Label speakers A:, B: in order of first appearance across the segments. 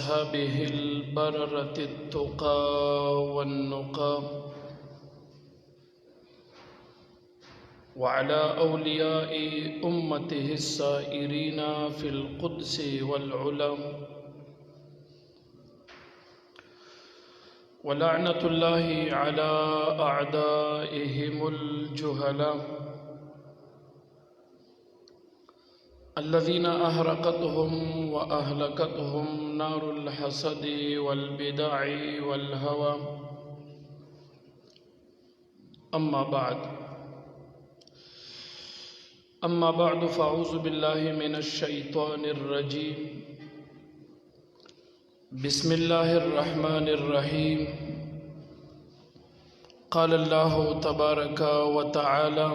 A: أصحابه البررة التقى والنقى وعلى أولياء أمته السائرين في القدس والعلا ولعنة الله على أعدائهم الجهلاء الذين أهرقتهم وأهلكتهم نار الحسد والبدع والهوى. أما بعد فأعوذ بالله من الشيطان الرجيم. بسم الله الرحمن الرحيم. قال الله تبارك وتعالى: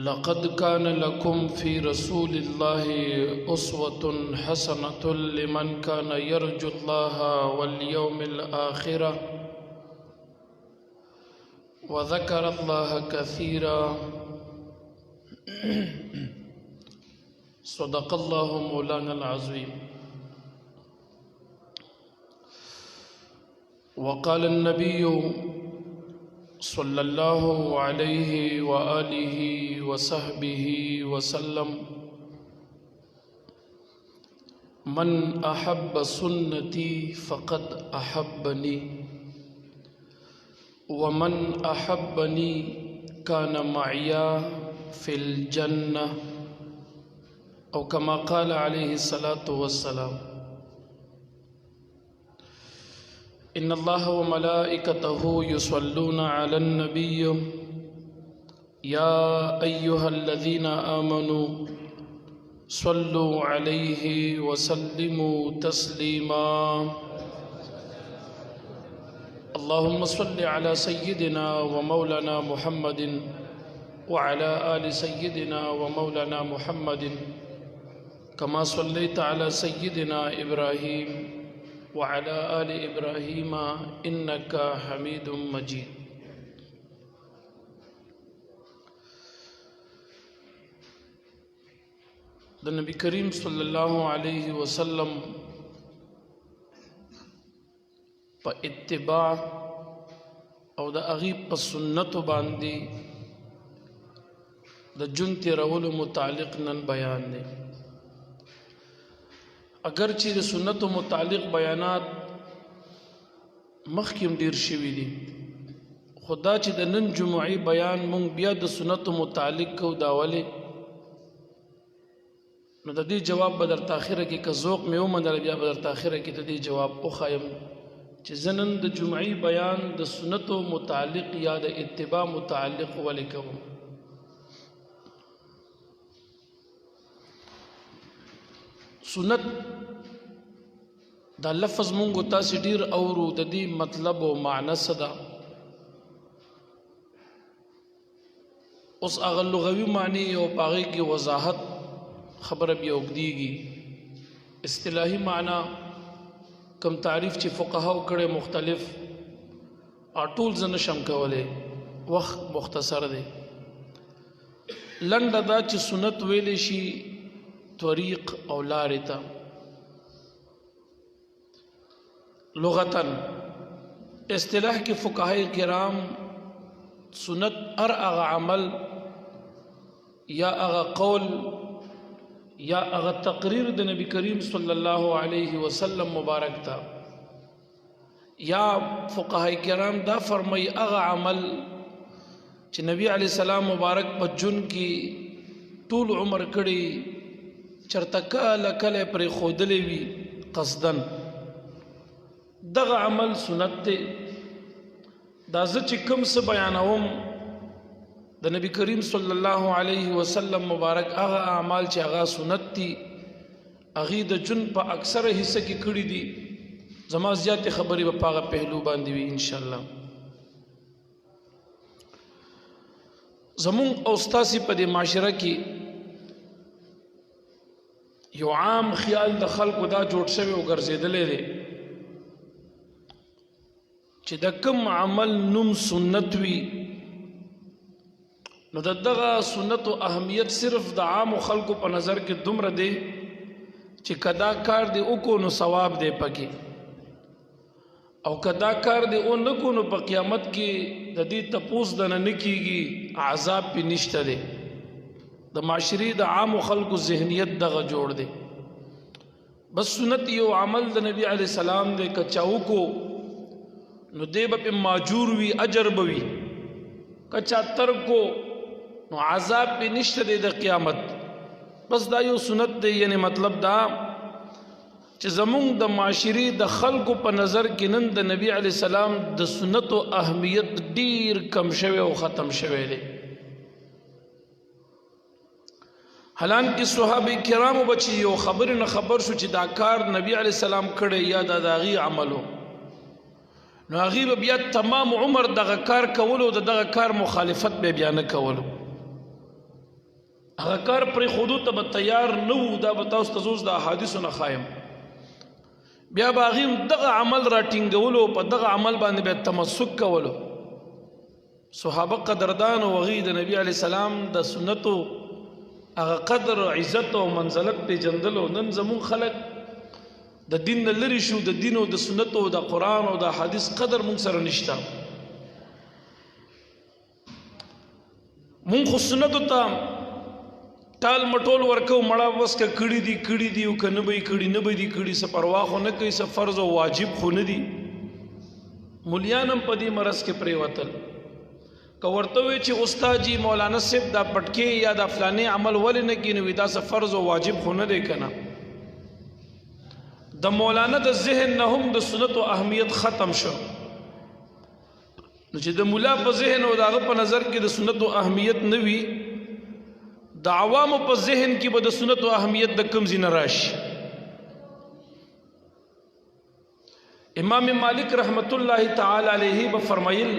A: لقد كان لكم في رسول الله أسوة حسنة لمن كان يرجو الله واليوم الآخر وذكر الله كثيرا. صدق الله مولانا العظيم. وقال النبي صلى الله عليه وآله وصحبه وسلم: من أحب سنتي فقد أحبني ومن أحبني كان معي في الجنة، أو كما قال عليه الصلاة والسلام. إن الله وملائكته يصلون على النبي يا أيها الذين آمنوا صلوا عليه وسلموا تسليما. اللهم صل على سيدنا ومولانا محمد وعلى آل سيدنا ومولانا محمد كما صليت على سيدنا إبراهيم وعلى آل إبراهيم إنك حميد مجيد. د نبی کریم صلی الله علیه وسلم په اتباع او د هغې په سنتو باندې د ژوند تېرولو متعلق نن بیان دی. اگر چې د سنتو متعلق بیانات مخکې هم ډېر شوي دي، خو دا چې د نن جمعې بیان مونږ بیا د سنتو متعلق کوو، دا ولې؟ نو د دې جواب به درته اخره کې که ذوق مې ومنله بیا به درته اخره کې د دې جواب وښایم چې زه نن د جمعې بیان د سنتو متعلق یا د اتباع متعلق ولې کوم. سنت دا لفظ مونږ تاسې ډیر اورو، د دې مطلب او معنی څه ده؟ اوس هغه لغوي معنی او په هغې کې وضاحت خبره بیا اوږدېږي. اصطلاحي معنی کم تعریف چې فقهاو کړی مختلف ټول زه نشم کولی، وخت مختصر دی. لنډه دا چې سنت ویلی شي طریق او لارې ته. لغتاً اصطلاح کې فقهای کرام سنت هر هغه عمل یا هغه قول یا هغه تقریر د نبی کریم صلی الله علیه وسلم مبارک تا، یا فقهای کرام دا فرمای هغه عمل چې نبی علیه السلام مبارک په ژوند کې ټول عمر کړی چرته کله کله پرې ښودلی وي قصدن، دغه عمل سنت دی. دا زه چې کوم څه بیانوم د نبی کریم صلی الله علیه وسلم مبارک هغه اعمال چې هغه سنت دي، هغې د ژوند په اکثره حصه کې کړي دي. زما زیاتې خبرې به په هغه پهلو باندې وي انشاءالله. زمونږ او ستاسې په دې معاشره کې یو عام خیال د خلکو دا جوړ شوی او ګرځېدلی دی چې د کوم عمل نوم سنت وي نو دغه سنت او اهمیت صرف د عام خلکو په نظر کې دومره دی چې کدا کار دی وکړو نو ثواب دی پکې او کدا کار دی او نه کو نو په قیامت کې د دې تپوس د نه کیږي عذاب پې نشته دی د معاشري د عام خلکو ذهنیت دغه جوړ دی بس سنت یو عمل د نبی علیہ السلام دی که چا وکړو نو دی به پې ماجور وي اجر به وي که چا ترک کو نو عذاب پې نشته دی د قیامت بس دا یو سنت دی یعنی مطلب دا چې زمونږ د معاشري د خلکو په نظر کې نن د نبی علیہ السلام د سنتو اهمیت ډیر کم شوی او ختم شوی دی حالانکه صحابه کرامو بچي یو خبر نه خبر شو چې دا کار نبی علیہ السلام کړی یا د داغي عملو نو هغه بیا تمام عمر دغه کار کولو دغه کار مخالفت به بیا نه کولو هغه کار پر خودو ته تیار نه وو دا به تاسو ته د احادیثو نه خایم بیا باغیم دغه عمل را ټینګولو په دغه عمل باندې به تمسک کولو صحابه قدردان او غي د نبی علی السلام د سنتو هغه قدر عزت او منزلت په جندلو نن زمون خلق د دین لری شو د دین او د سنتو او د قران او د حدیث قدر مون سره نشتا مون خو سنتو ته ټال مټول ورکو مړه بس که کړي دي او که نه به یې کړي نه به دي کړي څه پروا خو نه کوي څه فرض او واجب خو نه دي مولیان هم په دې مرض کې پرېوتل که ورته وایي چې استاد جي مولانا صاحب دا پټکې یا دا فلانې عمل ولې نه کوي نو دا څه فرض او واجب خو نه دی که نه د مولانا د ذهن نه هم د سنتو اهمیت ختم شو نو چې د مولا په ذهن او د هغه په نظر کې د سنتو اهمیت نه وي د عوامو په ذهن کې به د سنتو اهمیت د کم ځای نه راشي امام مالک رحمت الله تعالی علیه به فرمایل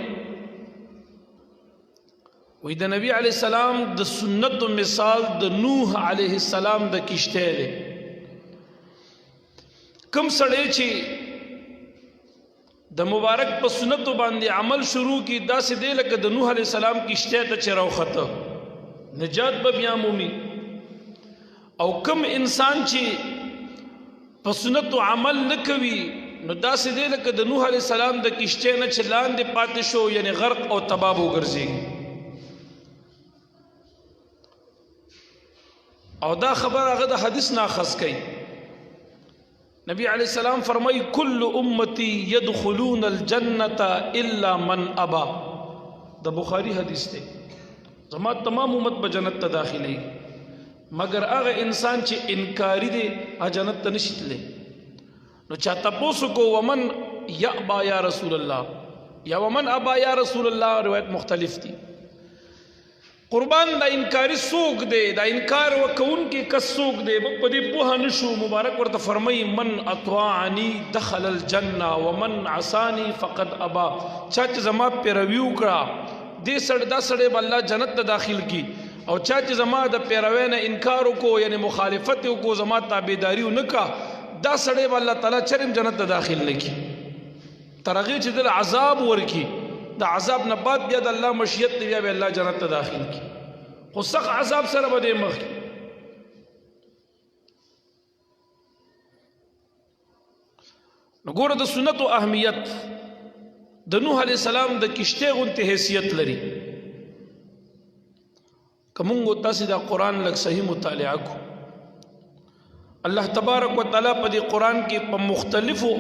A: وی د نبی علیہ السلام د سنتو مثال د نوح علیہ السلام د کشته دی کم سړی چې د مبارک په سنتو باندې عمل شروع کی داسې دی لکه د نوح علیہ السلام کشته ته چې راوخته نجات به بیا مومي او کم انسان چې په سنتو عمل نه کوي نو داسې دی لکه د نوح علیہ السلام د کشته نه چې لاندې پاتې شو یعنی غرق او تباه وګرځي او دا خبر هغه د حدیث نه اخذ کړي نبی علیہ السلام فرمای کل امتی يدخلون الجنه الا من ابا د بخاری حدیث دی زما تمام امت به جنت ته داخلي مگر هغه انسان چې انکاری دی هغه جنت ته نشي تللی نو چا تاسو کو ومن یابا یا رسول الله یا ومن ابا یا رسول الله روایت مختلف دي قربان دا انکاری سوق دی دا انکار وکون کې کس سوق دی په دې په نشو مبارک ورته فرمای من اطاعنی دخل الجنه ومن عصانی فقد ابا چا چې زما پیروي وکړه دې دا سړی به الله جنت ته داخل کی او چا چې زما د پیروي نه انکار وکړو یعنی مخالفت وکړو زما تابعداري ونکړه دا سړی به الله تعالی چرم جنت ته داخل نکي ترغه چې د عذاب ورکی د عذاب نه بعد بیا د الله مشیت دی بیا به الله جنت ته داخل کی خو سخت عذاب سره به دې مخ نو ګوره د سنتو اهمیت د نوح علیہ السلام د کشته غونته حیثیت لري کومو تاسو د قران لک صحیح مطالعه کو الله تبارک وتعالى په دې قران کې په مختلفو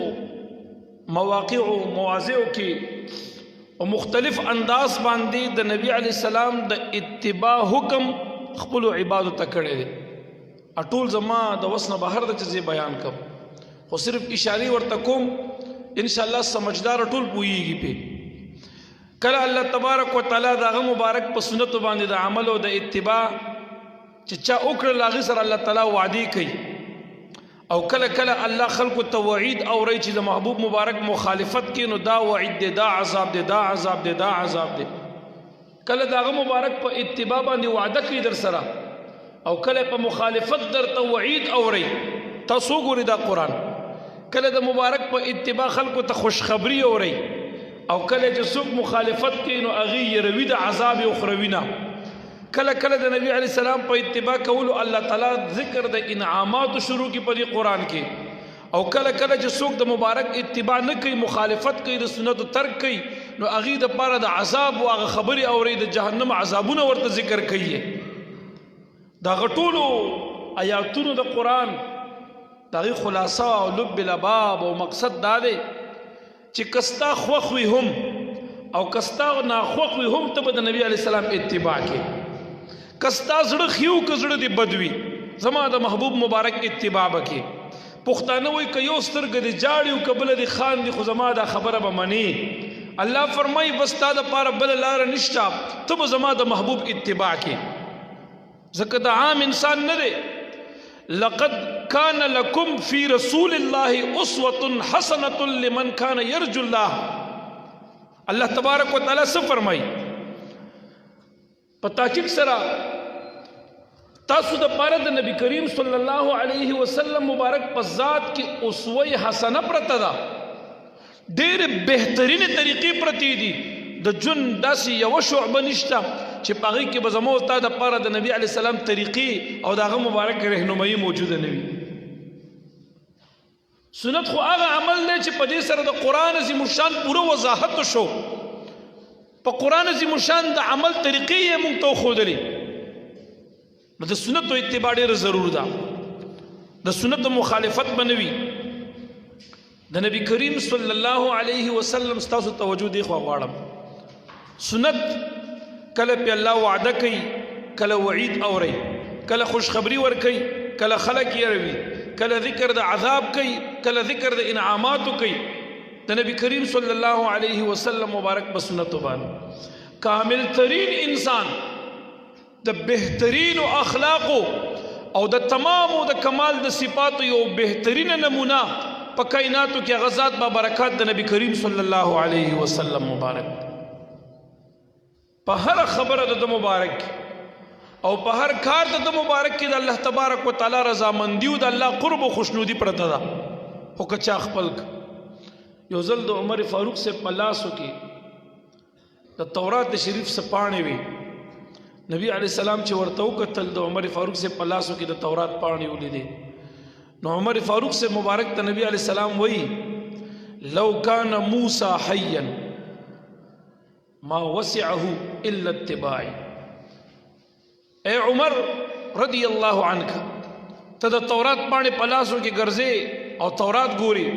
A: مواقع او مواضع کې او مختلف انداز باندې د نبی علی السلام د اتباع حکم خپل عبادت ته کړی دی اټول زما د وسنه بهر د چیزې بیان کوم خو صرف اشاره ورته کوم ان شاء الله سمجھدار ټول پويږي په کله الله تبارک وتعالى دغه مبارک په سنت باندې د عمل او د اتباع چې چا وکړه لاغي سره الله تعالی وعده کوي او کله کله الله خلق توعید او ری چې د محبوب مبارک مخالفت کوي نو دا وعید دی دا عذاب دی دا عذاب دی دا عذاب دی کله دغه مبارک په اتباع باندې وعده کوي در سره او کله په مخالفت در توعید او ری تاسو ګورئ دا قران کله د مبارک په اتباع خلکو ته خوشخبری اوري او کله چې څوک مخالفت کوي نو اغه یې روي د عذاب او خروینه کله کله د نبی علیہ السلام په اتباع کولو الله تعالی ذکر د انعامات شروع کی په دې قرآن کې، او کله کله چې څوک د مبارک اتباع نه کوي، مخالفت کوي، د سنتو ترک کوي، نو هغې دپاره د عذاب او هغه خبرې اوري د جهنم عذابونه ورته ذکر کوي. د هغه ټولو آیاتونو د قرآن د هغې خلاصه او لب الباب او مقصد دا دی چې کستا خوښ وي هم او کستا ناخوښ وي هم ته به د نبي علیه السلام اتباع کې، کستا زړه خیو که زړه دې بد وي زما د محبوب مبارک اتباع به کې. پښتانه وایي که یو سترګه دې جاړي او که بله دې خاندي خو زما دا خبره به منې. الله فرمایي بس تا دپاره بله لاره نشته، ته به زما د محبوب اتباع کې. ځکه د عام انسان نه دی. لقد كان لكم في رسول الله اسوة حسنة لمن كان يرجو الله. الله تبارک و تعالی څه فرمایي؟ په تحقیق سره تاسو د پاره د نبی کریم صلی الله علیه وسلم مبارک په ذات کې اسوه حسنه پرته ده، ډېرې بهترینې طریقې پرتې دي. د ژوند داسې یوه شعبه نشته چې په هغې کې به زما او تا دپاره د نبي علیه السلام طریقې او د هغه مبارک رهنمایي موجوده نه وي. سنت خو هغه عمل دی چې په دې سره د قرآن عظیم الشان پوره وضاحت شو. په قرآن عظیم الشان د عمل طریقې یې موږ ته وښودلې. نو د سنتو اتباع ډېره ضرور ده. د سنتو مخالفت به نه وي. د نبی کریم صلی الله علیه وسلم ستاسو توجه دی خوا غواړم. سنت کله پې الله وعده کوي، کله وعید اوري، کله خوشخبری ورکوي، کله خلک یروي، کله ذکر د عذاب کوي، کله ذکر د انعاماتو کوي. د نبی کریم صلی الله علیه وسلم مبارک په سنتو باندې کامل ترین انسان د بهترین اخلاقو او د تمامو د کمال د صفاتو یو بهترین نمونه په کائناتو کې غزاد با برکات د نبی کریم صلی الله علیه وسلم مبارک. په هر خبره د مبارک او په هر کار د مبارک کې د الله تبارک و تعالی رضامندي او د الله قرب او خوشنودي پرته ده. خو که چا خپل یو ځل د عمر فاروق سے په لاسو کې د تورات شریف څه پاڼې وي، نبی علیہ السلام چې ورته وکتل د عمر فاروق سے په لاسو کې د تورات پاڼې ولیدې، نو عمر فاروق سے مبارک ته نبی علیہ السلام وایي لو کان موسی حیا ما وسعه الا اتباعی. اے عمر رضی اللہ عنک ته د تورات پاڼې په لاسو کې ګرځې او تورات ګوري.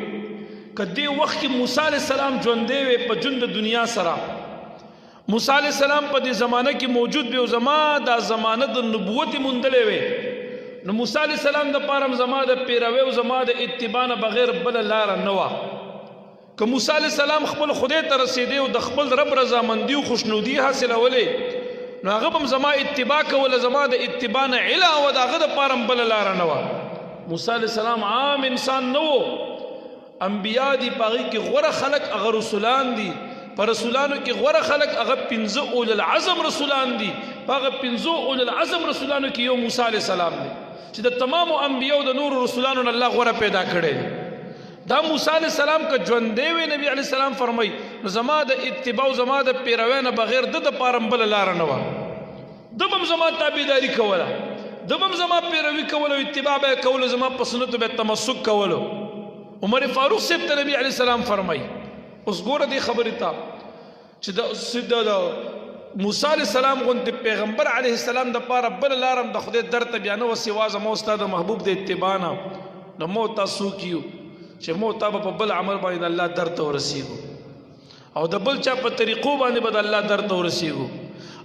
A: که دې وخت کې موسی علیہ السلام ژوندی وی په ژوند د دنیا سره، موسی علیہ السلام په دې زمانه کې موجود وي او زما دا زمانه د نبوت موندلې وي، نو موسی علیہ السلام د پاره زما د پیروي او زما د اتباع نه بغیر بل لار نه و. که موسی علیہ السلام خپل خدای ته رسیدي او د خپل رب رضامندي او خوشنودي حاصلولې، نو هغه به زما اتباع کوله، زما د اتباع نه علاوه د هغه د پاره بل لار نه و. موسی علیہ السلام عام انسان نه و، انبیاء دي، په هغې کې غوره خلک هغه رسولان دي، په رسولانو کې غوره خلک هغه 15 اولو العزم رسولان دي. په هغه 15 اولو العزم رسولانو کې یو موسی علیہ السلام دی چې د تمامو انبیاء او د نورو رسولانو نه الله غوره پیدا کړی دی. دا موسی علیہ السلام که ژوندی وی، نبی علیہ السلام فرمایي نو زما د اتباع او زما د پیروۍ نه بغیر د پاره بله لاره نه وه. ده به هم زما تابعداري کوله، ده به هم زما پیروي کوله او اتباع به یې کوله، زما په سنتو به یې تمسک کولو. عمر فاروق صاحب ته نبی علیہ السلام فرمایي اوس ګوره دې خبرې ته چې د موسی علیہ السلام غوندې پیغمبر علیہ السلام د پاره بل لارم د خدای در ته بیا نه وه سوا زما او ستا د محبوب د اتباع نه. نو مو تا څوک یو چې مو تا به په بل عمل باندې د الله در ته ورسېږو او د بل چا په طریقو باندې به د الله در ته ورسېږو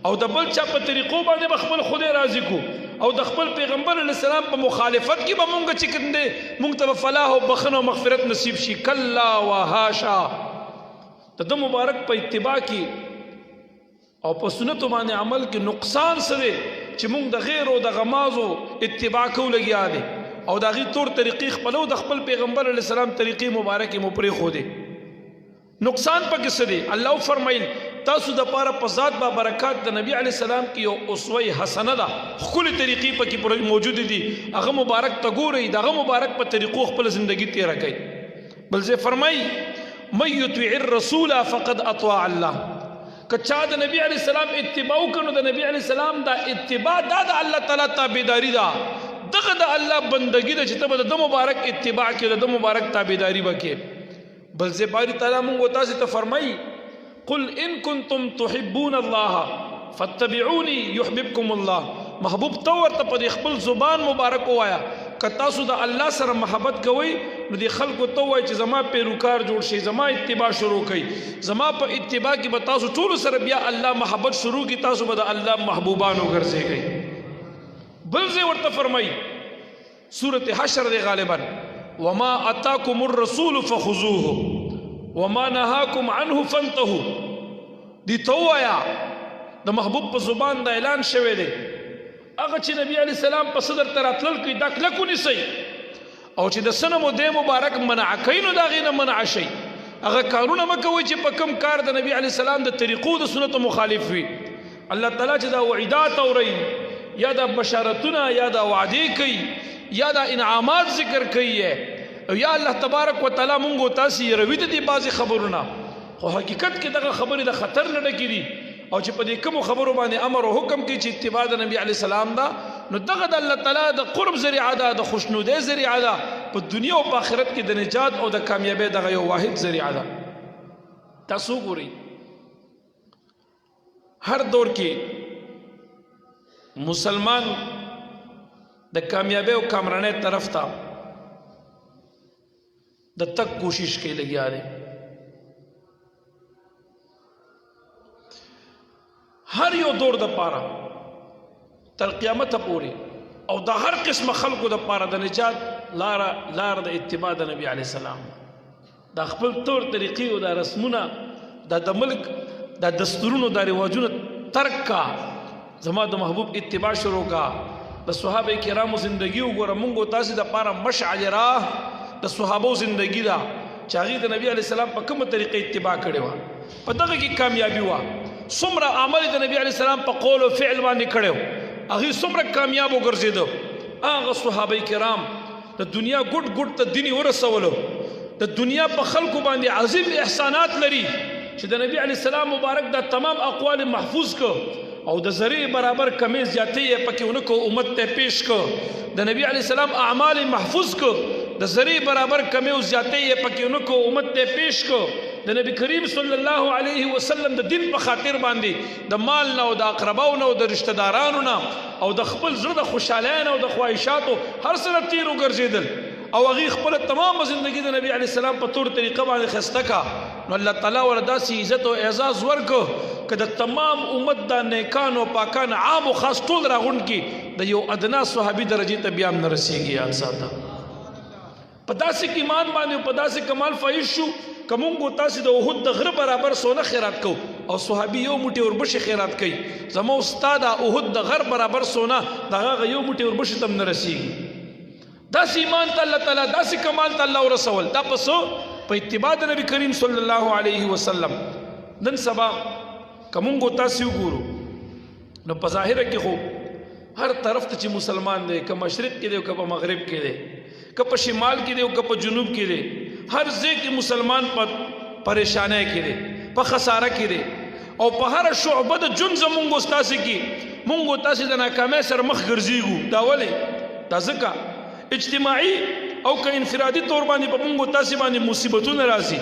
A: او د بل چا په طریقو باندې به خپل خدای راضي کو او د خپل پیغمبر علیہ السلام په مخالفت کې به مونږ چې کوم دی مونږ ته به فلاح او بخښنه او مغفرت نصیب شي. کلا وحاشا. د ده مبارک په اتباع کې او په سنتو باندې عمل کې نقصان څه دی چې مونږ د غیر او د غمازو اتباع کو لګیا دی او د هغې طور طریقې خپلو د خپل پیغمبر علیہ السلام طریقې مبارکې مو پرېښودې. نقصان پکې څه دی؟ الله فرمایل تاسو د پاره په ذات با برکات د نبی علیہ السلام کې یو اسوه حسنه ده، ښکلې طریقې پکې موجود دي، هغه مبارک ته ګورئ، دغه مبارک په طریقو خپل زندگی تیره کوئ. بل ځای فرمایي من یطیع الرسول فقد اطاع الله. کچا د نبی علیہ السلام اتباع کنو د نبی علیہ السلام دا اتباع دا د الله تعالی تابعداري دا دغه د الله بندگی د چې ته د مبارک اتباع کې د مبارک تابعداري وکې بل زه باری تعالی مونږ تاسو ته فرمایي قل ان کنتم تحبون الله فاتبعوني يحببكم الله محبوب تو ورته په خپل زبان مبارک وایا که تاسو د الله سره محبت کوئ نو د خلکو ته وایي چې زما پیروکار جوړ شي زما اتباع شروع کړئ زما په اتباع کې به تاسو ټول سره بیا الله محبت شروع کی تاسو به د الله محبوبانو ګرځئ بل ځای ورته فرمایي سورة حشر دی غالبا وما اتاکم الرسول فخذوه وما نهاکم عنه فانتهوا دی تو وایا د محبوب په زبان د اعلان شوی دی هغه چې نبی علیہ السلام په صدر تراتلل کوي دا کلکو نیسئ او چې د سنه مو د مبارک منع کوي نو دا غینه منع شي هغه کارونه مکوئ چې په کم کار د نبی علیہ السلام د طریقو د سنتو مخالف وي الله تعالی چې دا وعیدات اوري یا دا بشارتونه یا دا وعدې کوي یا دا انعامات ذکر کوي او یا الله تبارک وتعالى مونږ تاسو روي د دې بعضی خبرونه خو حقیقت کې دغه خبرې د خطر نه ډکې دي او چې په دې کوم خبرو باندې امر او حکم کوي چې اتباع د نبی علی السلام دا نو دغه د الله تعالی د قرب ذریعہ ده د خوشنودۍ ذریعہ ده په دنیا او په آخرت کې د نجات او د کامیابی دغه یو واحد ذریعہ ده تاسو ګورئ هر دور کې مسلمان د کامیابی او کامرانۍ طرف ته د تک کوشش کوي لګیا دی هر یو دور د پاره تر قیامت پورې او د هر قسم خلقو د پاره د نجات لار د اتباع د نبی علی السلام د خپل طور طریقې او د رسمونه د ملک د دستورونو د رواجونو ترک کا زما د محبوب اتباع شروع کا د صحابه کرامو زندگی وګوره مونږ تاسو د پاره مشعل راه د صحابو زندگی دا چاغي د نبی علی السلام په کومه طریقې اتباع کړي و په دغه کې کامیابی و څومره عمل د نبی علی السلام په قول او فعل باندې کړو هغه څومره کامیاب وګرځیدو هغه صحابه کرام د دنیا ګډ ګډ ته دیني ورسولو د دنیا په خلکو باندې عظیم احسانات لري چې د نبی علی السلام مبارک د تمام اقوال محفوظ کو او د ذریعہ برابر کمی زیاتې پکې اونکو امت ته پیش کو د نبی علی السلام اعمال محفوظ کو د ذریعہ برابر کمی او زیاتې پکې اونکو امت ته پیش کو د نبی کریم صلی الله علیه وسلم د دین په خاطر باندې د مال نه او د اقرباو نه او د رشتہ دارانو نه او د خپل زړه د خوشالۍ او د خواهشاتو هر سره تیر وګرځیدل او هغه خپل تمام ژوندۍ د نبی علی السلام په تور طریقه باندې خسته کا نو الله تعالی وردا سي عزت او اعزاز ورکو کله تمام امت د نیکانو پاکان عام او خاص ټول راغون کی د یو ادنا صحابي درجه ته بیا نه رسیږي یاد ساته په داسې ایمان باندې په داسې کمال فایش شو کومو تاسو د وحد د غره برابر سونه خیرات کو او صحابي یو موټي وربشي خیرات کوي زمو استاد وحد د غره برابر سونه دغه یو موټي وربشي تم نه رسیږي داس ایمان ته الله تعالی داس کمال ته الله رسول دا پسو په اتباع د نبی کریم صلی الله علیه وسلم نن سبا کومو تاسو وګورو نو په ظاهر کې خو هر طرف ته چې مسلمان دی که مشرق کې دی که په مغرب کې دی که په شمال کې دی که په جنوب کې دی ہر ځای کې مسلمان په پریشانه کې دي په خساره کې دي او په هر شعبه د جون زمونږ استاد کې مونږ تاسو د ناکامۍ سره مخ ګرځيږو دا ولې دا ځکه اجتماعي او که انفرادي تور باندې په مونږ تاسو باندې مصیبتونه راځي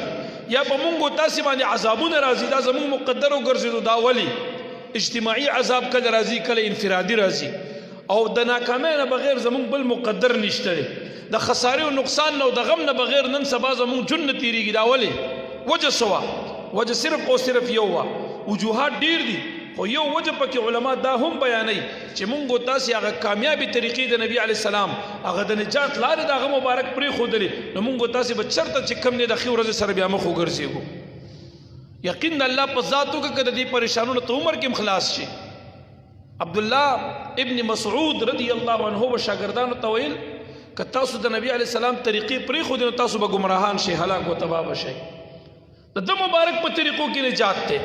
A: یا په مونږ تاسو باندې عذابونه راځي دا زمونږ مقدر او ګرځیدو دا ولې اجتماعي عذاب کله راځي کله انفرادي راځي او د ناکامۍ نه بغیر زمونږ بل مقدر نشته د خساره او نقصان نو د غم نه بغیر نن سبا زمون جن تیریږي دا ولې وجه سوا وجه صرف او صرف یو وا وجوهات ډیر دي خو یو وجه پکې علما دا هم بیانوي چې مونږ تاسو هغه کامیابی طریقې د نبی علی السلام هغه د نجات لارې دغه مبارک پرې خودلې نو مونږ تاسو به چرته چې کم نه د خو ورځ سره بیا مخ وګرځيږو یقین الله په ذاتو کې د دې پریشانونو ته عمر کې خلاص شي عبد الله ابن مسعود رضی الله عنه و شاګردانو ته ویل که تاسو د نبی علی السلام طریقې پرې خو دې تاسو به گمراهان شي هلاک او تباہ شي د مبارک په طریقو کې نجات ته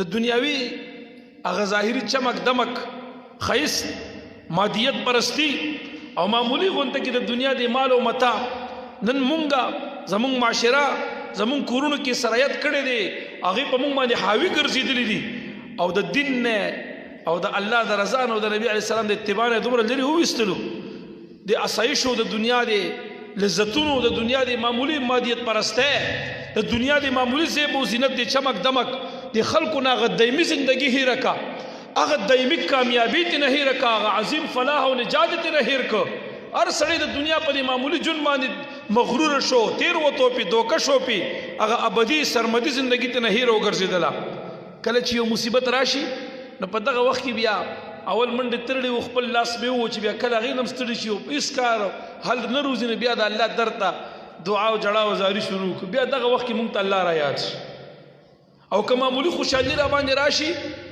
A: د دنیاوی هغه ظاهری چمک دمک خیس مادیت پرستی او معمولی غونته کې د دنیا د مال او متاع نن مونږه زمون معاشره زمون کورونو کې سرایت کړي دي هغه په موږ باندې حاوی ګرځېدلی دي او د دین نه او د الله د رضا نه او د نبی علیه السلام د اتباع نه دومره لرې وویستلو د اسایشو د دنیا د لذتونو د دنیا د معمولی مادیت پرسته د دنیا د معمولی زیب و زینت د چمک دمک د خلکو نه هغه دایمي زندگی هیره کا هغه دایمي کامیابی ته نه هیره کا هغه عظیم فلاح او نجات ته نه هیر کو هر سړی د دنیا په معمولی جون باندې مغرور شو تیر وته پی دوکه شو پی هغه ابدي سرمدي زندگی ته نه هیر وګرځیدله کله چې یو مصیبت راشي نو په دغه وخت کې بیا اول منډه ترړي خپل لاس به و چې بیا کله غینم ستړي شي او اس کار حل نه روزي نه بیا د الله درته دعا او جړا او زاری شروع کو بیا دغه وخت کې مونږ ته الله را یاد شي او که معمولی خوشحالي را باندې راشي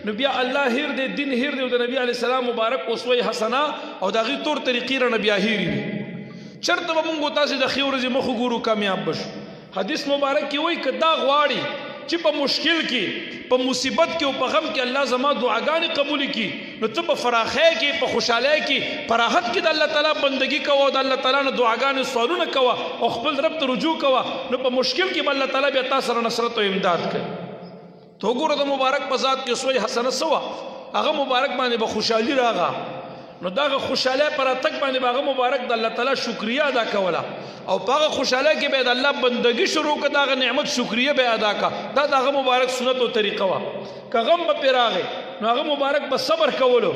A: نو بیا الله هیر دې دین هیر دې د نبی علی السلام مبارک اسوه حسنه او دغه تور طریقې را نبی هیر دي چرته به مونږ تاسو د خیر ورځې مخ ګورو کامیاب بشو حدیث مبارک کې وایي کدا غواړي چې په مشکل کې په مصیبت کې او په غم کې الله زما دعاګانې قبول کړي نو ته په فراخۍ کې په خوشحالۍ کې پراحت کې د الله تعالی بندگی کوه او د الله تعالی نه دعاګانې سوالونه کوه او خپل رب ته رجوع کوه نو په مشکل کې به الله تعالی بیا تا سره نصرت او امداد کوي تو وګوره د مبارک په ذات کې اسوه حسنه سوه هغه مبارک باندې به خوشحالي راغله نو دغه خوشاله پر اتک باندې باغه مبارک د الله تعالی شکریا ادا کوله او هغه خوشاله کې به د الله بندگی شروع کړه دغه نعمت شکریا به ادا کا دا دغه مبارک سنت او طریقه وا کغم به پیراغه نو هغه مبارک به صبر کولو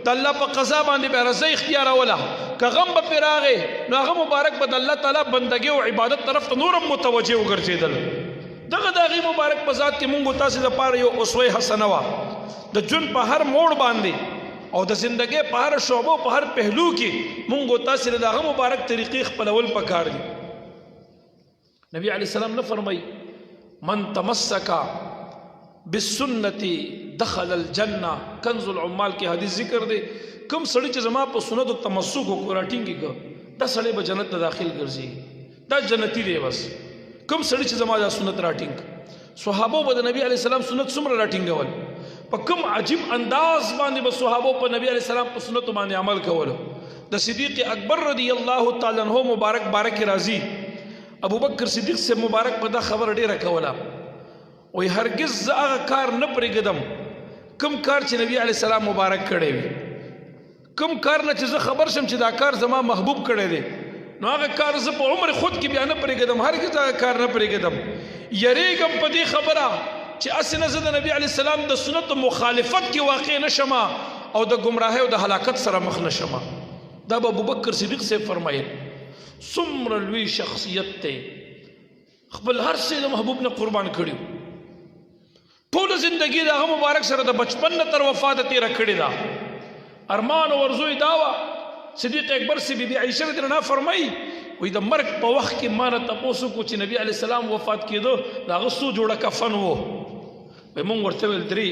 A: د الله په قضا باندې به رضا اختیار ولا کغم به پیراغه نو هغه مبارک به د الله تعالی بندگی او عبادت طرف ته نورم متوجه وګرځیدل دغه دغه مبارک په ذات کې مونږ تاسو د پاره یو اسوه حسنه وا د جون په هر موړ باندې او د زندګۍ په هر شعبو په هر پهلو کې مونږ تاسو دغه مبارک طریقې خپلول پکار دي نبی علی السلام نه فرمای من تمسک بالسنه دخل الجنه کنز العمال کې حدیث ذکر دی کوم سړی چې زما په سنت او تمسک وکړاټینګي کو دا سړی به جنت ته داخل ګرځي دا جنتی دی بس کوم سړی چې زما د سنت راټینګ صحابه به د نبی علی السلام سنت څومره راټینګول په کوم عجیب انداز باندې به صحابه په نبی علی السلام په سنت باندې عمل کولو د صدیق اکبر رضی الله تعالی عنہ مبارک راضی ابو بکر صدیق سے مبارک په دا خبر ډیره کوله وای هرگز هغه کار نه پرېږدم کوم کار چې نبی علی السلام مبارک کړی وي کوم کار نه چې زه خبر شم چې دا کار زما محبوب کړی دی نو هغه کار زه په عمر خود کې بیا نه پرېږدم هرگز هغه کار نه پرېږدم یریږم په دې خبره چې اسنه زه د نبی علی السلام د سنت مخالفت کې واقع نشم او د گمراهۍ او د هلاکت سره مخ نشم دا ابو بکر صدیق سے فرمایل څومره لوی شخصیت ته خپل هر څه د محبوب نه قربان کړیو ټول زندگی د هغه مبارک سره د بچپن تر وفات تیر کړی دا ارمان او ورزوی داوا صدیق اکبر سے بی بی عائشہ رضی اللہ عنہا فرمائی وی د مرګ په وخت کې ما نه تاسو کو چې نبی علی السلام وفات کېدو دا غسو جوړه کفن وو وی مونږ ورته ویل درې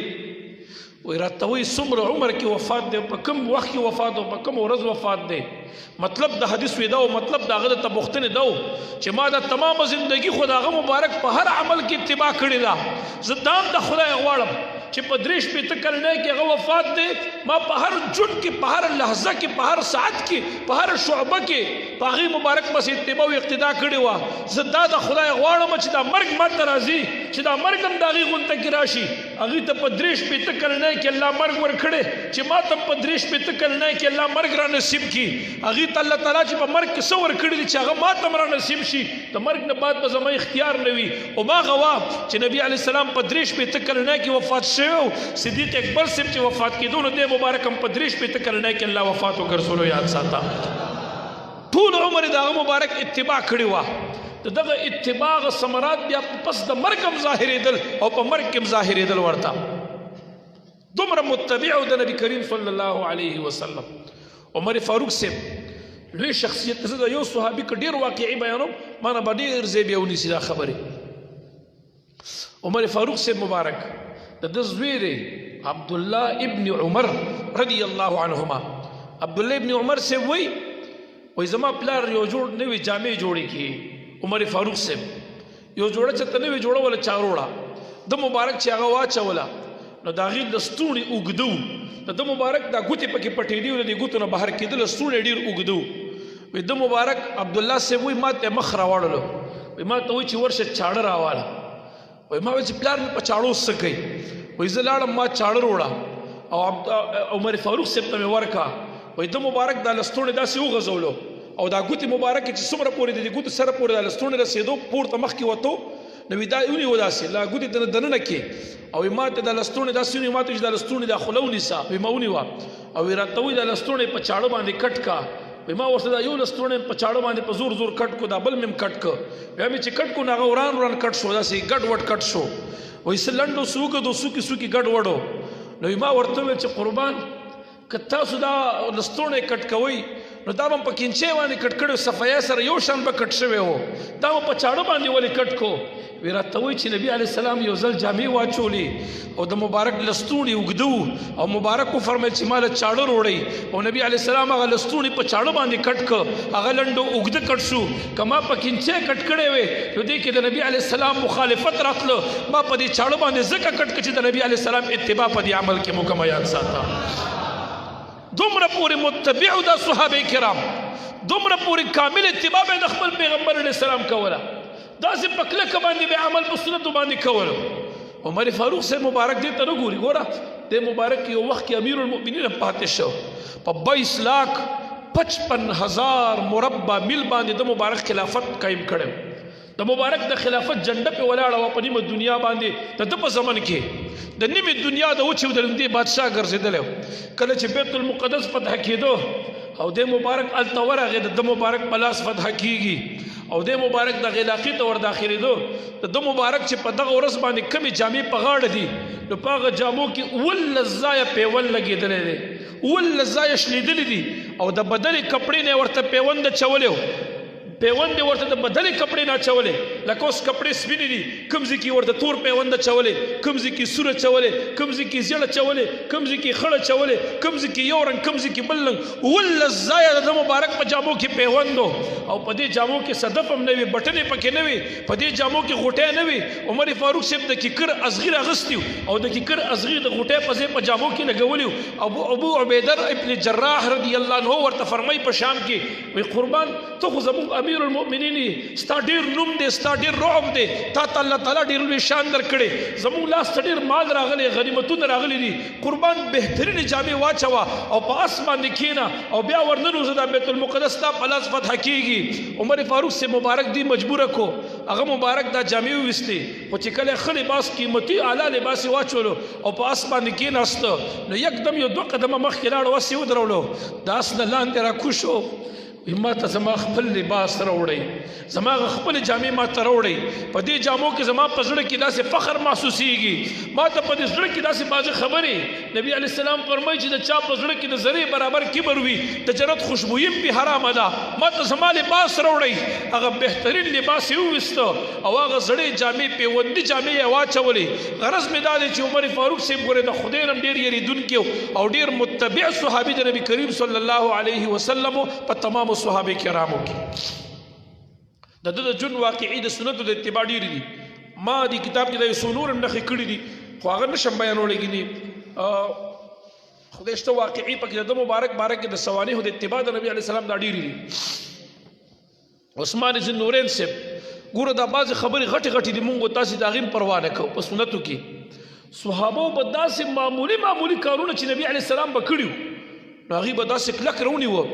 A: وی راته وی څومره عمر کې وفات دی په کوم وخت کې وفات او په کوم ورځ وفات دی مطلب د حدیث وی دا او مطلب د هغه ته بوختنه دا چې ما د تمام زندگی خدای مبارک په هر عمل کې اتباع کړی دا زدام د خدای غواړم چې په دریش په تکلنه کې هغه وفات دی ما په هر جون کې په هر لحظه کې په هر ساعت کې په هر شعبه کې په هغه مبارک بس اتباع او اقتدا کړی و زدا د خدای غواړم چې دا مرګ ماته راځي چې دا مرګ هم دغه غونته کې راشي هغه ته په دریش په تکلنه کې الله مرګ ورکړي چې ما ته په دریش په تکلنه کې الله مرګ را نصیب کړي هغه ته الله تعالی چې په مرګ کې څور کړی چې هغه ما ته را نصیب شي د مرګ نه بعد به زما اختیار نه وي او ما غوا چې نبی علی السلام په دریش په تکلنه کې وفات شو صدیق اکبر سے چې وفات کېدو نو د مبارک هم په دریش په تکلنه کې الله وفات وګرځولو یاد ساته ټول عمر دغه مبارک اتباع کړی و دغه اتباع ثمرات بیا پس د مرګ هم ظاهرېدل او په مرګ کې هم ظاهرېدل ورته دومره متبع د نبی کریم صلی الله علیه وسلم عمر فاروق سے لوی شخصیت زه د یو صحابي ک ډیر واقعي بیانوم مانه به ډیر زیبي ونیسي دا خبره عمر فاروق سے مبارک د زویره عبد الله ابن عمر رضی الله عنهما عبد الله ابن عمر سے وای زما پلار یو جوړ نوې جامې جوړې کی عمر فاروق سے یو جوړه چې تنوي جوړول چاروړه د مبارک چې هغه واچوله نو دا غي د ستوني وګدو د مبارک دا ګوتې پکې پټې دی د ګوتو نه بهر کېدل ستوني ډیر وګدو وي د مبارک عبد الله سے وای ماته مخ راوړلو وای ماته وای چې ورشه چاړه راواله وای ما ویل چې پلار مې په چاړو څه کوي؟ وایي زه لاړم ما چاړه وروړه او عمر فاروق صاحب ته مې ورکړه. وایي ده مبارک دا لستوڼې داسې وغځولو او دا ګوتې مبارکې چې څومره پورې د دې ګوتو سره پورې دا لستوڼې رسېدو پورته مخکې وتو نو وي دا ونیو داسې لا ګوتې دننه کې او ما ته دا لستوڼې داسې ونیو ما ته چې دا لستوڼې دا خوله ونیسه وایي ما ونیوه او وایي راته وایي دا لستوڼې په چاړه باندې کټ کا. وایي ما ورته دا یو لستوڼې په چاړه باندې په زور زور کټ کو دا بل مې هم کټ که بیا مې چې کټ کو نو هغه وران وران کټ شو داسې ګډ وډ کټ شو. وایي څه لنډو څه اوږدو سوکي سوکي ګډ وډو نو ما ورته وویل چې قربان که تاسو دا لستوڼې کټ کوئ نو دا به په کینچې باندې کټ کړی صفایه سره یو شان به کټ شوی و دا به په چاړه باندې ولې کټ کو؟ وی راته وایي چې نبي علیه السلام یو ځل جامې واچولې او د مبارک لستوڼي اوږده او مبارک وفرمیل چې ما له چاړه روړئ او نبي علیه السلام هغه لستوڼي په چاړه باندې کټ که هغه لنډو اوږده کټ شو. که ما په کینچې کټ کړی وی نو دې کې د نبي علیه السلام مخالفت راتله ما په دې چاړه باندې ځکه کټ که چې د نبي علیه السلام اتباع په دې عمل کې مو کومه یاد ساته. دومره پورې متبع دا صحابه کرام دومره پورې کامل اتباع به د خپل پیغمبر علیه السلام کوله داسې په کلکه باندې به عمل په سنتو باندې کوله. عمر فاروق صاحب مبارک دې ته نه ګوري ګوره دې مبارک یو وخت کې امیر المؤمنین پاتې شو په 22,55,000 مربع میل باندې د مبارک خلافت قائم کړو. د مبارک د خلافت جنډه په ولاړه و په نیمه دنیا باندې د ده په زمن کې د نیمه دنیا د وچې درندې بادشاه ګرځېدلی کله چې بیت المقدس فتح کېدو او د مبارک هلته ورغې د مبارک په لاس فتح کېږي او د مبارک د علاقې ته ور داخلېدو د مبارک چې په دغه ورځ باندې کمې جامې په غاړه دي نو په هغه جامو کې 19 ځایه پیول لګېدلی دی 19 ځایه شلېدلي دي او د بدلې کپړې نه ورته پیوند اچولی پیوند ورته د بدلې کپړې نه اچولې لکه اوس کپړې سپینې دي کوم ځای کې ورته تور پیوند اچولې کوم ځای کې سور اچولې کوم ځای کې زیړ اچولې کوم ځای کې خړ اچولې کوم ځای کې یو رنګ کوم ځای کې بل رنګ 19 ځایه د مبارک په جامو کې پیوند او په دې جامو کې صدف هم نه وي بټنې پکې نه وي په دې جامو کې غوټۍ نه وي. عمر فاروق صاحب د کیکر اصغر اغستی او د کیکر اصغر د غوټۍ په ځای په جامو کې لګولي. ابو عبیده ابن جراح رضی الله عنه ورته فرمایي په شام کې وی قربان ته خو زموږ امیر المؤمنین ستا ډېر نوم دی ستا ډېر رعب دی تا ته الله تعالی ډېر لوی شان درکړی زموږ لاس ته ډېر مال راغلی غنیمتونه راغلي دي قربان بهترینې جامې واچوه او په آس باندې کښېنه او بیا ورننوځه دا بیت المقدس ستا په لاس فتح کېږي. عمر فاروق سے مبارک دی مجبوره کو هغه مبارک دا جامې وویستې خو چې کله ښه لباس قیمتي اعلی لباس یې واچولو او په آس باندې کېناسته نو یکدم یو 2 قدمه مخکې لاړ وس یې ودرولو د آس نه لاندې راکوشو ما ته زما خپل لباس راوړئ زما خپل جامې ما ته راوړئ په دې جامو کې زما په زړه کې داسې فخر محسوسیږي ما ته په دې زړه کې داسې بعضې خبرې نبي علیه السلام فرمایي چې د چا په زړه کې د ذرې برابر کبر وي د جنت خوشبویي هم پې حرامه ده ما ته زما لباس راوړئ هغه بهترین لباس یې وویسته او هغه زړې جامې پیوندي جامې یې واچولې. غرض مې دا دی چې عمر فاروق صاحب ګورې د خدای نه ډېر یریدونکي او ډېر متبع صحابي د نبي کریم صلی الله علیه وسلم په تمامو صحابه کرامو کې د د جن واقعي د سنتو د اتباع ډېرې دي. ما دې کتاب کې د یو نور هم نښې کړي دي خو هغه نشم بیانولی ګینې خدای شته واقعي پکې د مبارک باره کې د سوانحو د اتباع د نبي علیه السلام دا ډېرې دي. عثمان ذی النورین صاحب ګوره دا بعضې خبرې غټې غټې دي مونږ تاسې د هغې هم پروا نه کوو په سنتو کې صحابو به داسې معمولي کارونه چې نبي علیه السلام به کړي نو هغې به داسې کلک راونیوه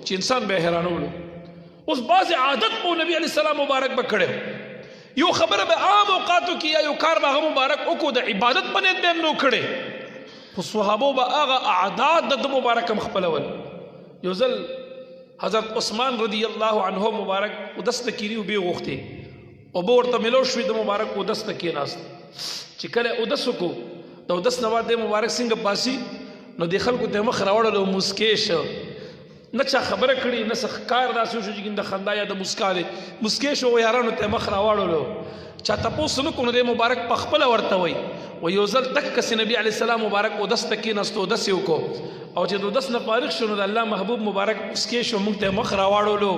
A: چې انسان به حیرانولو. اوس بعضې عادت به نبي علیه السلام مبارک به کړی یو خبره به عام اوقاتو کې یا یو کار به هغه مبارک وکړو د عبادت په نیت به هم نو کړی خو صحابو به هغه عادات د مبارک هم خپلول. یو ځل حضرت عثمان رضی الله عنه مبارک اودس ته کینی وبې غوښتې اوبه ورته میلو شوې د مبارک اودس ته کېناست چې کله اودس وکړو د اودس نه بعد د مبارک څنګه پاسي نو د خلکو ته مخ راوړلو مسکې شو نه چا خبره کړي نه څه ښکار داسې وشو چې د خندا یا د مسکا دی مسکې شو یارانو ته مخ راواړلو چا تپوس نه کړو د مبارک په خپله ورته وایي و یو ځل دقسې نبي علیه السلام مبارک اودس ته کېناستو اودس یې وکړو او چې د اودس نه فارغ شو نو د الله محبوب مبارک مسکې شو موږ ته مخ راواړلو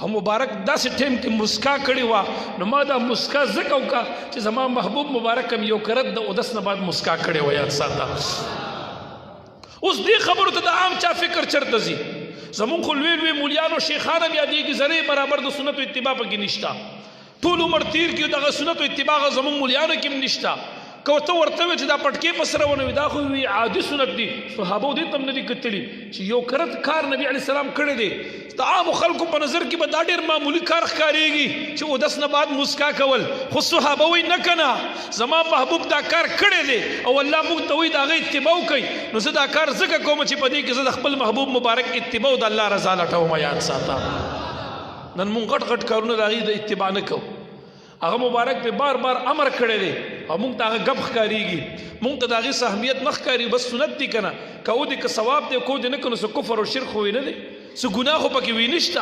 A: هم مبارک داسې ټیم کې مسکا کړې وه نو ما دا مسکا ځکه وکړه چې زما محبوب مبارک هم یو کرت د اودس نه بعد مسکا کړې وه یاد ساته. اوس دې خبرو ته د عام چا فکر چرته ځي زمون خو لوی لوی مولیانو شیخان هم یادېږي ذرې برابر د سنتو اتباع پکې نشته ټول عمر تیر کړي دغه سنت او اتباع زموږ مولیانو کې هم نشته. که ته ورته وایې چې دا پټکې په سره ونه وي دا خو وي عادي سنت دي. صحابو دې ته هم نه دي کتلي چې یو کرت کار نبي علیه السلام کړی دی. د عامو خلکو په نظر کې به دا ډېر معمولي کار ښکارېږي چې اودس نه بعد مسکا کول، خو صحابه وایي نه که نه زما محبوب دا کار کړی دی او الله موږ ته وایي د هغه اتباع وکړئ، نو زه دا کار ځکه کوم چې په دې کې زه د خپل محبوب مبارک اتباع د الله رضا لټوم. یاد ساته نن موږ غټ غټ کارونه د هغې د اتباع نه کوو. هغه مبارک په بار بار امر کړی دی او موږ ته هغه ګپ ښکارېږي، موږ ته د هغې څه اهمیت نه ښکاري. بس سنت دی که نه، که ودې که ثواب دی کو دې نه که نو څه کفر او شرک خو یې نه دی، څه ګناه خو پکې وی نشته،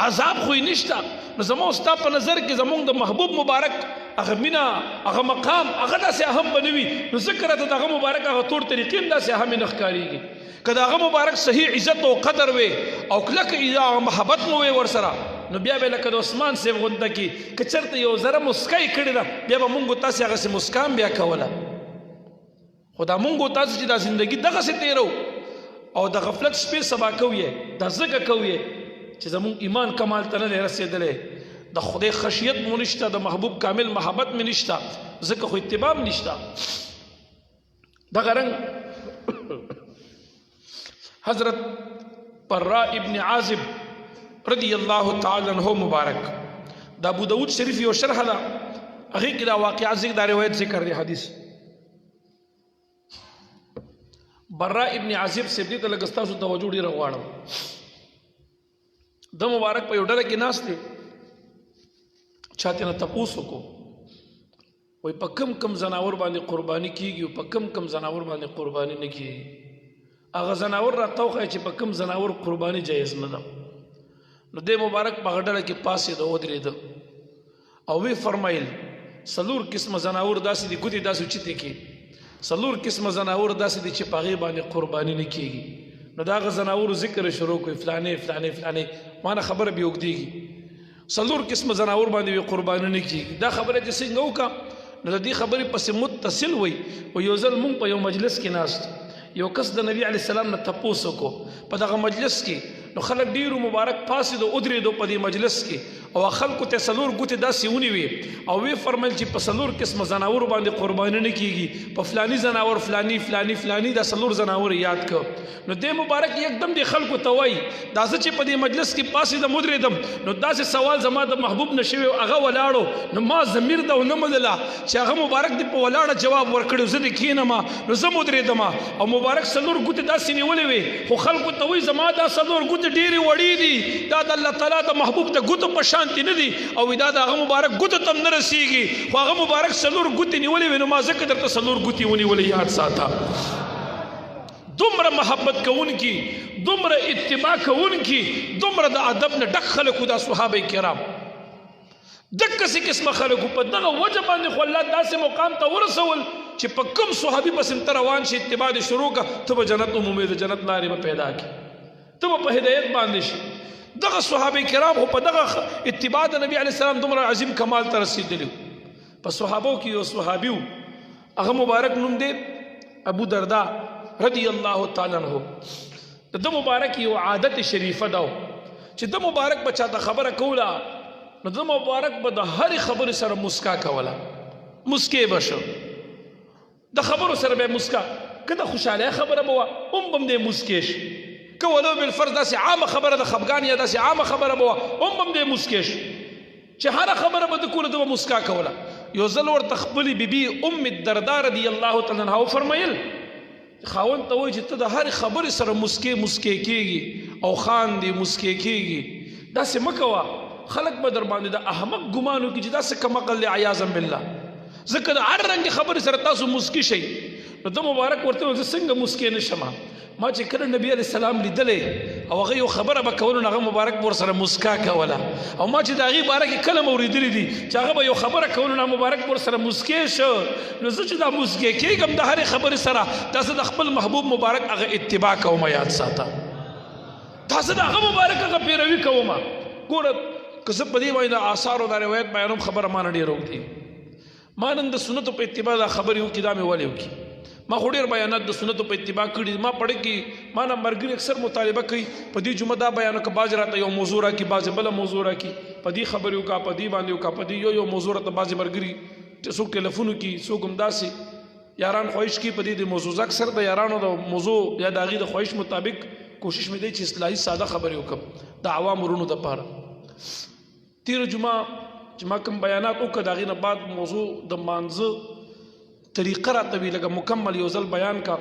A: عذاب خو یې نشته. نو زما او ستا په نظر کې زموږ د محبوب مبارک هغه مینه هغه مقام هغه داسې اهم به نه وي، نو ځکه راته د هغه مبارک هغه طور طریقې هم داسې اهم نه ښکارېږي. که د هغه مبارک صحیح عزت او قدر وي او کلکه محبت مو وي ورسره، نو بیا به لکه د عثمان صاحب غونډه کې که چېرته یو ذره مسکا یې کړې ده بیا به مونږ تاسې هغسې مسکا هم بیا کوله. خو دا مونږ تاسې چې دا زندګي دغسې تېرو او د غفلت شپې سبا کویې دا ځکه کویې چې زمونږ ایمان کمال ته نه دی رسېدلی، د خدای خشیت مو نشته، د محبوب کامل محبت مې نشته، ځکه خو اتباع هم نشته. دغه رنګ حضرت براء ابن عازب رضی اللہ تعالی عنہ مبارک دا ابو داود شریف یو شرح دا هغې کې دا واقعات ذکر دا روایت ذکر دی حدیث. براء ابن عازب صاحب دې ته لږ ستاسو توجه ډېره غواړم. د مبارک په یو ډله کې ناست دی، چا ترې نه تپوس وکړو وایي په کم کم ځناور باندې قرباني کېږي او په کم کم ځناور باندې قرباني نه کېږي. هغه ځناور راته وښایه چې په کم ځناور قرباني جایز نه ده. نو دې مبارک په هغه ډله کې پاسېده ودرېده او وی فرمایل څلور قسمه ځناور داسې دي ګوتې داسې اوچتې کې، څلور قسمه ځناور داسې دي چې په هغې باندې قرباني نه کېږي. نو د هغه ځناورو ذکر شروع کړئ فلانې فلانې فلانې، ما نه خبره بې اوږدېږي. څلور قسمه ځناور باندې وی قرباني نه کېږي. دا خبره چې څنګه وکړه نو د دې خبرې پسې متصل وی او یو ځل مونږ په یو مجلس کې ناست، یو کس د نبی علیه السلام نه تپوس وکړو په دغه مجلس کې. نو خلک ډېرو مبارک پاسېدو ودرېدو په دې مجلس کې او خلکو ته څلور ګوتې داسې ونیوې او وی فرمیل چې په څلور قسمه ځناورو باندې قرباني نه کېږي، په فلاني ځناور فلاني فلاني فلاني دا څلور ځناور یاد کړ. نو دې مبارک یکدم دې خلکو ته وایي دا زه چې په دې مجلس کې پاسېدم ودرېدم نو داسې سوال زما د محبوب نه شوی هغه ولاړو، نو ما ضمیر ده ونه منله چې هغه مبارک دې په ولاړه جواب ورکړی، زه دې کښېنم نو زه ودرېدم او مبارک څلور ګوتې داسې نیولې وې، خو خلکو ته وایي زما دا څلور ګوتې ډېرې وړې دي، دا د الله تعالی د محبوب د ګوتو په شانتې نه دي او دا د هغه مبارک ګوتو ته هم نه رسېږي، خو هغه مبارک څلور ګوتې نیولې وې نو ما ځکه درته څلور ګوتې ونیولې. یاد ساته دومره محبت کوونکي، دومره اتباع کوونکي، دومره د ادب نه ډک خلکو دا صحابه کرام دقسې قسمه خلکو په دغه وجه باندې خو الله داسې مقام ته ورسول چې په کوم صحابي پسې ته روان شي اتباع دې شروع کړه ته به جنت عمومي د جنت لارې به پیدا کړي، ته به په هدایت باندې شي. دغه صحابه کرام خو په دغه اتباع د نبی علیه السلام دومره عظیم کمال ته رسېدلي. په صحابو کې یو صحابي و هغه مبارک نوم دی ابو دردا رضی الله تعالی عنہ. د مبارک یو عادت شریفه ده چې د مبارک بچا ته خبره کوله نو د مبارک به د هرې خبرې سره مسکا کوله، مسکې به شو د خبرو سره به مسکا، که د خوشحالۍ خبره به وه هم به هم دی مسکې شي، که ولو بالفرض داسې عامه خبره د خفګان یا داسې عامه خبره به وه هم به هم دی مسکې شي چې هره خبره به د کوله ده به مسکا کوله. یو ځل ورته خپلې بیبي ام الدردا رضی الله تعالی عنها وفرمیل خاوند ته وایي چې ته د هرې خبرې سره مسکې کېږي او خاندې مسکې کېږي، داسې مه کوه خلک به در باندې د احمق ګمان وکړي چې داسې کم عقل دی عیاذا بالله، ځکه د هر رنګې خبرې سره تاسو مسکي شئ. نو د مبارک ورته وایي زه څنګه مسکې نه شم، ما چې کله نبی علیه السلام لیدلی او هغه یو خبره به کولو نو هغه مبارک به ورسره مسکا کوله، او ما چې د هغې باره کې کله مې اورېدلي دي چې هغه به یو خبره کولو نو مبارک به ورسره مسکې شو. نو زه چې دا مسکې کېږم د هرې خبرې سره دا زه د خپل محبوب مبارک هغه اتباع کوم. یاد ساته دا زه د هغه مبارک هغه پیروي کوم. ګوره که زه په دې باندې د آثارو دا روایت بیانوم خبره ما نه ډېره اوږدېږي، ما نن د سنتو په اتباع دا خبرې وکړي دا مې ولې وکړي ما خو ډېر بیانات د سنتو په اتباع کړي ما پړې کې ما نه مرګري اکثر مطالبه کوي په دې جمعه دا بیان که باز راته یو موضوع راکړي باز بله موضوع راکړي په دې خبرې وکړه په دې باندې وکړه په دې یو موضوع راته باز مرګري څوک ټلیفون وکړي څوک همداسې یاران خواهش کوي په دې موضوع اکثر د یارانو د موضوع یا د هغې د خواهش مطابق کوشش مې دی چې اصلاحي ساده خبرې وکړم د عوام ورونو دپاره تېره جمعه چې ما کوم بیانات وکړه د هغې نه بعد موضوع د مانځه طریقه راته وي لکه مکمل یو ځل بیان کا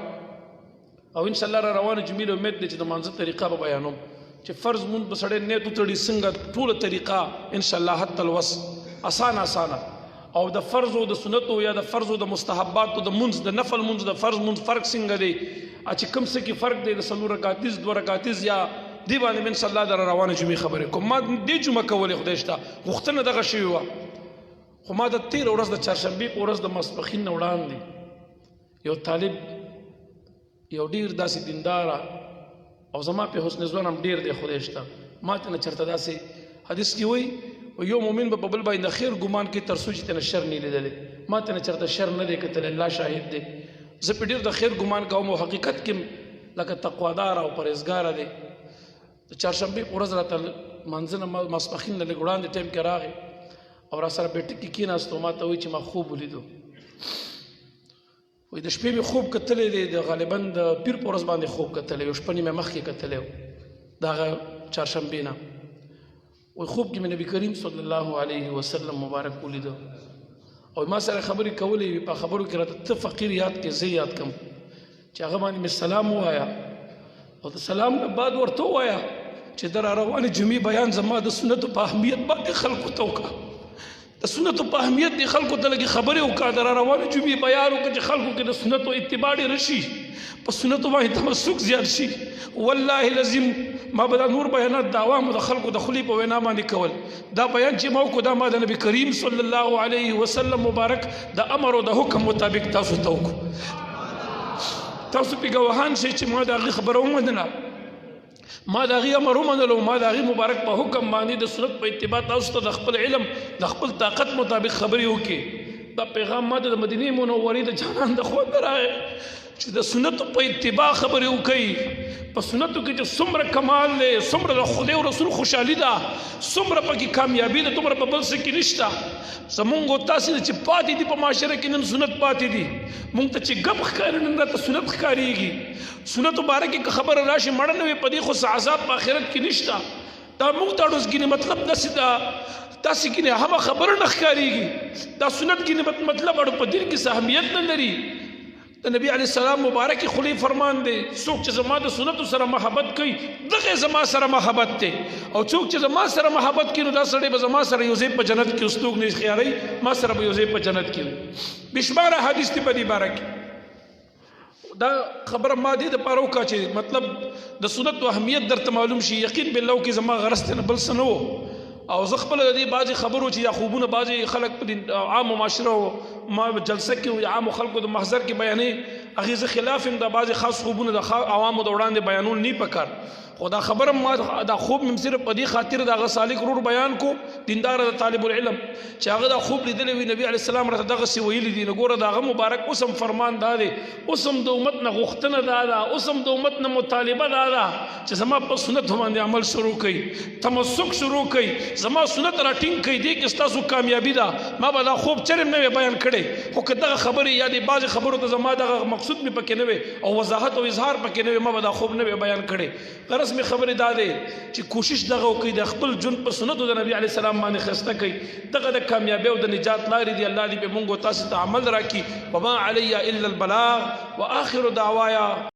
A: او انشاءالله را روانه جمعې له امید دی چې د مانځه طریقه به بیانوم چې فرض مونځ به سړی نیت وتړي څنګه ټوله طریقه انشاءالله حتی الوس اسانه او د فرض او د سنتو یا د فرض او د مستحباتو د مونځ د نفل مونځ د فرض مونځ فرق څنګه دی چې کوم څه کې فرق دی د څلور رکعتیز دوه رکعتیز یا دی باندې من انشاءالله د روانه جمعې خبرې کوم ما دې جمعه کولې خدای شته غوښتنه دغه شوې وه خو ما د تېره ورځ د چهارشنبې په ورځ د ماسپښین نه وړاندې یو طالب یو ډېر داسې دینداره او زما په حسن ظن هم ډېر دی خدای شته ما ته نه چېرته داسې حدیث کې وایي یو مؤمن به په بل باندې خیر ګمان کوي تر څو چې ته نه شر نه لیدلی ما ته نه چېرته شر نه دی کتلی الله شاهد دی زه پې ډېر د خیر ګمان کوم او حقیقت کې لکه تقوادار او پرهیزګاره دی د چهارشنبې په ورځ راته مانځه نه ماسپښین نه لږ وړاندې ټایم کې راغی او را سره بیټک کې کېناستو ما ته وایي چې ما خوب ولیدو وایي د شپې مې خوب کتلی دی د غالبا د پیر په ورځ باندې خوب کتلی یو شپه نیمه مخکې کتلی و د هغه چهارشنبې نه وایي خوب کې مې نبي کریم صلی الله علیه وسلم مبارک ولیدو او ما سره خبرې کولې وي په خبرو کې راته ته فقیر یاد کې زه یاد کړم چې هغه باندې مې سلام ووایه او د سلام نه بعد ورته ووایه چې د را روانې جمعې بیان زما د سنتو په اهمیت باندې خلکو ته وکړه د سنتو په اهمیت دی خلکو ته لږې خبرې وکړه د را روانې جمعې بیان وکړه چې خلکو کې د سنتو اتباع ډېره شي په سنتو باندې تمسک زیات شي والله لازم ما به دا نور بیانات د عوامو د خلکو د خولې په وینا باندې کول دا بیان چې ما وکړو دا ما د نبي کریم صلی الله علیه وسلم مبارک د امر او د حکم مطابق تاسو ته وکړو تاسو پې ګواهان شئ چې ما د هغې خبره ومنله ما د هغې امر ومنلو ما د هغې مبارک په حکم باندې د سنت په اتباع تاسو ته د خپل علم د خپل طاقت مطابق خبرې وکړي دا پیغام ما د مدینې منورې د جانان د خوا نه راغی چې د سنتو په اتباع خبرې وکړي په سنتو کې چې څومره کمال دی څومره د خدای او رسول خوشحالي ده څومره پکې کامیابي ده دومره په بل څه کې نشته زمونږ او تاسې چې پاتې دي په معاشره کې نن سنت پاتې دي مونږ ته چې ګپ ښکاري نن راته سنت ښکارېږي سنتو باره کې که خبره راشي مړه نه وي په دې خو څه عذاب په آخرت کې نشته دا مونږ ته اړوس مطلب داسې ده تاسې کې هغه خبره نه ښکارېږي دا سنت کې مطلب اړو په دین کې څه اهمیت نه لري د نبی علیه السلام مبارک خلی فرمان دی څوک چې زما د سنتو سره محبت کوي دغه زما سره محبت دی او څوک چې زما سره محبت کوي نو دا سړی به زما سره یو ځای په جنت کې استوګ نه خیالوي ما سره به یو ځای په جنت کې بشماره حدیث دی په دې باره کې دا خبره ما دې دپاره وکړه چې مطلب د سنتو اهمیت درته معلوم شي یقین بالله کې زما غرض ته نه بل څه نه و او زه خپله د دې بعضې خبرو چې یا خوبونه بعضې خلک په عامو معاشره ما جلسه کې عامو خلکو د محضر کې بیانې هغې زه خلاف یم دا بعضې خاص خوبونه د عوامو د وړاندې بیانول نه پکار خو دا خبره ما دا خوب مې صرف په دې خاطر د هغه سالک رور بیان کو دینداره د طالب العلم چې هغه دا خوب لیدلی وي نبي علیه السلام راته دغسې ویلي دي نو ګوره د هغه مبارک اوس هم فرمان دا دی اوس هم د امت نه غوښتنه دا ده اوس هم د امت نه مطالبه دا ده چې زما په سنتو باندې عمل شروع کړي تمسک شروع کړي زما سنت راټینګ کړي دې کې ستاسو کامیابي ده ما به دا خوب چرم نه وي بیان کړی خو که دغه خبرې یا د بعضې خبرو ته زما دغه مقصود مې پکې نه وي او وضاحت او اظهار پکې نه وي ما به دا خوب نه وي بیان کړی غرض مې خبرې دا دی چې کوشش دغه وکړي د خپل ژوند په سنتو د نبي علیه السلام باندې ښایسته کړي دغه د کامیابۍ او د نجات لارې دي الله دې په موږ او تاسو ته عمل راکړي وما علی الا البلاغ واخر دعوایا